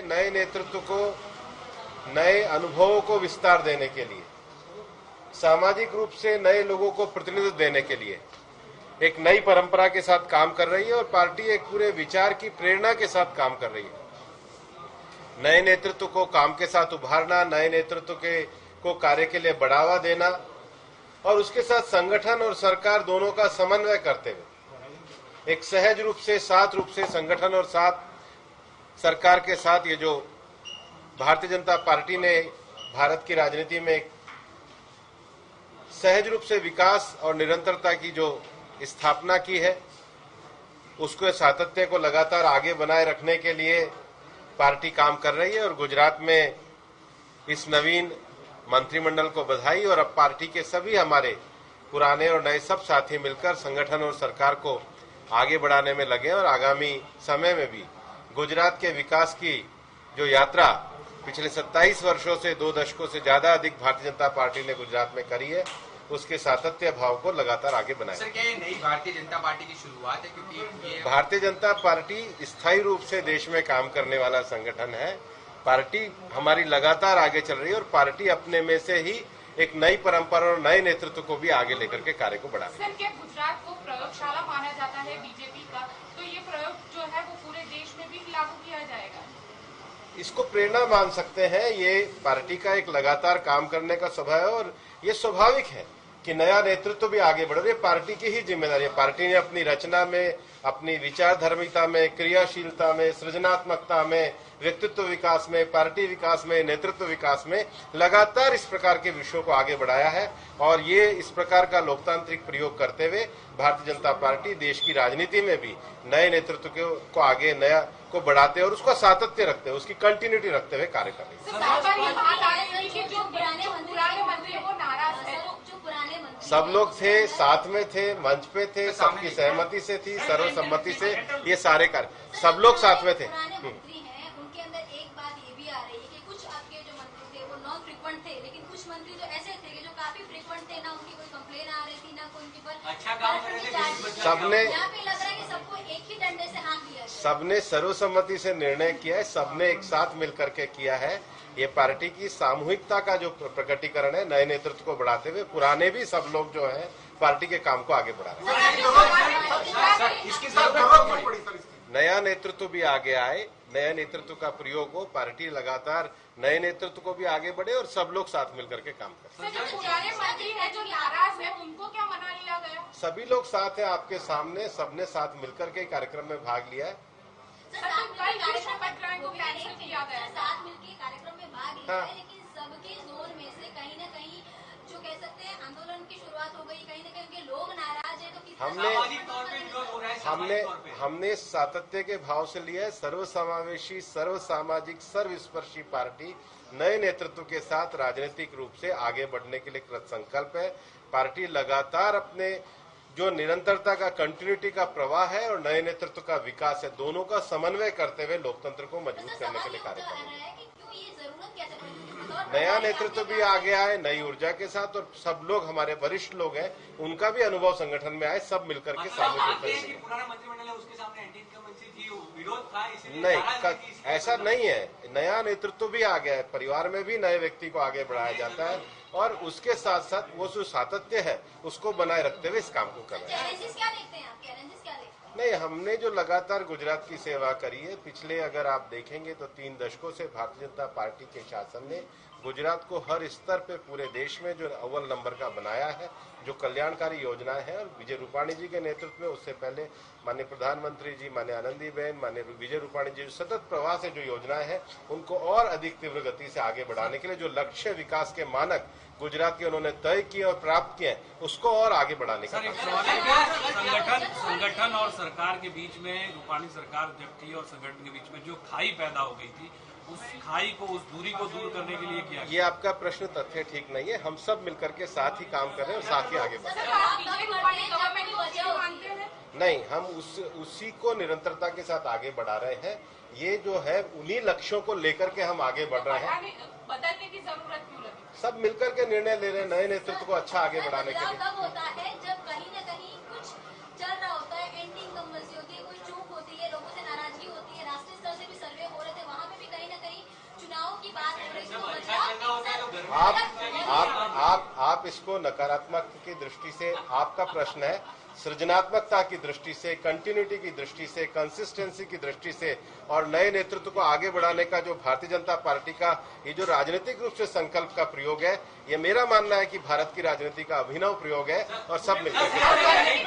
नए नेतृत्व को नए अनुभवों को विस्तार देने के लिए, सामाजिक रूप से नए लोगों को प्रतिनिधित्व देने के लिए एक नई परंपरा के साथ काम कर रही है और पार्टी एक पूरे विचार की प्रेरणा के साथ काम कर रही है। नए नेतृत्व को काम के साथ उभारना, नए नेतृत्व को कार्य के लिए बढ़ावा देना और उसके साथ संगठन और सरकार दोनों का समन्वय करते हुए एक सहज रूप से, साथ रूप से संगठन और साथ सरकार के साथ ये जो भारतीय जनता पार्टी ने भारत की राजनीति में एक सहज रूप से विकास और निरंतरता की जो स्थापना की है, उसको सातत्य को लगातार आगे बनाए रखने के लिए पार्टी काम कर रही है। और गुजरात में इस नवीन मंत्रिमंडल को बधाई। और अब पार्टी के सभी हमारे पुराने और नए सब साथी मिलकर संगठन और सरकार को आगे बढ़ाने में लगे और आगामी समय में भी गुजरात के विकास की जो यात्रा पिछले 27 वर्षों से 2 दशकों से ज्यादा अधिक भारतीय जनता पार्टी ने गुजरात में करी है, उसके सातत्य भाव को लगातार आगे बनाए। सर, क्या ये नई भारतीय जनता पार्टी की शुरुआत है? क्योंकि ये भारतीय जनता पार्टी स्थायी रूप से देश में काम करने वाला संगठन है। पार्टी हमारी लगातार आगे चल रही है और पार्टी अपने में से ही एक नई परंपरा और नए नेतृत्व को भी आगे लेकर के कार्य को बढ़ा रही है। सर, क्या गुजरात को प्रयोगशाला माना जाता है बीजेपी का, तो ये प्रयोग जो है वो पूरे देश में भी लागू किया जाएगा? इसको प्रेरणा मान सकते हैं। ये पार्टी का एक लगातार काम करने का स्वभाव है और ये स्वाभाविक है कि नया नेतृत्व भी आगे बढ़ रही है। पार्टी की ही जिम्मेदारी है। पार्टी ने अपनी रचना में, अपनी विचारधर्मिता में, क्रियाशीलता में, सृजनात्मकता में, व्यक्तित्व विकास में, पार्टी विकास में, नेतृत्व विकास में लगातार इस प्रकार के विषयों को आगे बढ़ाया है। और ये इस प्रकार का लोकतांत्रिक प्रयोग करते हुए भारतीय जनता पार्टी देश की राजनीति में भी नए नेतृत्व को आगे नया को बढ़ाते और उसका सातत्य रखते हुए, उसकी कंटिन्यूटी रखते हुए कार्य कर रही है। सब लोग थे, साथ में थे, मंच पे थे, सबकी सहमति से थी, सर्वसम्मति से ये सारे कार्य, सब लोग साथ में थे। उनके अंदर एक बात ये भी आ रही है कि कुछ आपके जो मंत्री थे वो नॉन फ्रीक्वेंट थे, लेकिन कुछ मंत्री जो ऐसे थे कि जो काफी फ्रीक्वेंट थे, ना उनकी कोई कंप्लेन आ रही थी, ना कोई उनके पर अच्छा काम कर रहे थे। सबने, यहाँ पे लग रहा है कि सबको एक ही डंडे से हाथ दिया है। सबने सर्वसम्मति से निर्णय किया है, सबने एक साथ मिलकर के किया है। ये पार्टी की सामूहिकता का जो प्रकटीकरण है, नए नेतृत्व को बढ़ाते हुए पुराने भी सब लोग जो है पार्टी के काम को आगे बढ़ा रहे हैं। नया नेतृत्व भी आगे आए, नए नेतृत्व का प्रयोग हो, पार्टी लगातार नए नेतृत्व को भी आगे बढ़े और सब लोग साथ मिलकर के काम करें। जो पुराने मंत्री हैं जो नाराज हैं, उनको क्या मना लिया गया? सभी लोग साथ हैं आपके सामने, सबने साथ मिलकर के कार्यक्रम में भाग लिया है। साथ मिलकर कार्यक्रम में भाग लिया है, लेकिन सबके जोर में से कहीं न कहीं जो कह सकते हैं आंदोलन की शुरुआत हो गई, कहीं न कहीं उनके लोग नाराज है। तो हमने सातत्य के भाव से लिया है। सर्वसमावेशी, सर्वसामाजिक, सर्वस्पर्शी पार्टी नए नेतृत्व के साथ राजनीतिक रूप से आगे बढ़ने के लिए कृत संकल्प है। पार्टी लगातार अपने जो निरंतरता का, कंटिन्यूटी का प्रवाह है और नए नेतृत्व का विकास है, दोनों का समन्वय करते हुए लोकतंत्र को मजबूत करने के लिए कार्य कर रही है। नया नेतृत्व भी आगे आए नई ऊर्जा के साथ और सब लोग हमारे वरिष्ठ लोग हैं, उनका भी अनुभव संगठन में आए, सब मिलकर के नहीं, ऐसा नहीं है। नया नेतृत्व भी आ गया है, परिवार में भी नए व्यक्ति को आगे बढ़ाया जाता है और उसके साथ साथ वो जो सातत्य है उसको बनाए रखते हुए इस काम को कर रहे हैं। नहीं, हमने जो लगातार गुजरात की सेवा करी है, पिछले अगर आप देखेंगे तो 3 दशकों से भारतीय जनता पार्टी के शासन ने गुजरात को हर स्तर पे पूरे देश में जो अव्वल नंबर का बनाया है, जो कल्याणकारी योजनाएं हैं। और विजय रूपाणी जी के नेतृत्व में, उससे पहले माननीय प्रधानमंत्री जी, माननीय आनंदीबेन, माननीय विजय रूपाणी जी सतत प्रवाह से जो योजनाएं हैं उनको और अधिक तीव्र गति से आगे बढ़ाने के लिए जो लक्ष्य विकास के मानक गुजरात के उन्होंने तय किए और प्राप्त किए, उसको और आगे बढ़ाने का संगठन और सरकार के बीच में, रूपाणी सरकार जब थी और संगठन के बीच में जो खाई पैदा हो गई थी, उस खाई को, उस दूरी को दूर करने के लिए किया? ये आपका प्रश्न तथ्य ठीक नहीं है। हम सब मिलकर के साथ ही काम कर रहे हैं और साथ ही आगे बढ़ रहे हैं। नहीं, हम उसी को निरंतरता के साथ आगे बढ़ा रहे हैं। ये जो है उन्हीं लक्ष्यों को लेकर के हम आगे बढ़ रहे हैं। बदलने की जरूरत क्यों लगी? सब मिलकर के निर्णय ले रहे हैं नए नेतृत्व को अच्छा आगे बढ़ाने के लिए। कब होता है जब कहीं न कहीं कुछ चल रहा होता है, एंटी इनकम्बेंसी होती है, कोई चूक होती है, लोगों से नाराजगी होती है, राष्ट्रीय स्तर से भी सर्वे हो रहे थे, वहाँ पे भी कहीं न कहीं आप इसको नकारात्मक की दृष्टि से आपका प्रश्न है, सृजनात्मकता की दृष्टि से, कंटिन्यूटी की दृष्टि से, कंसिस्टेंसी की दृष्टि से और नए नेतृत्व को आगे बढ़ाने का जो भारतीय जनता पार्टी का ये जो राजनीतिक रूप से संकल्प का प्रयोग है, ये मेरा मानना है कि भारत की राजनीति का अभिनव प्रयोग है और सब मिलकर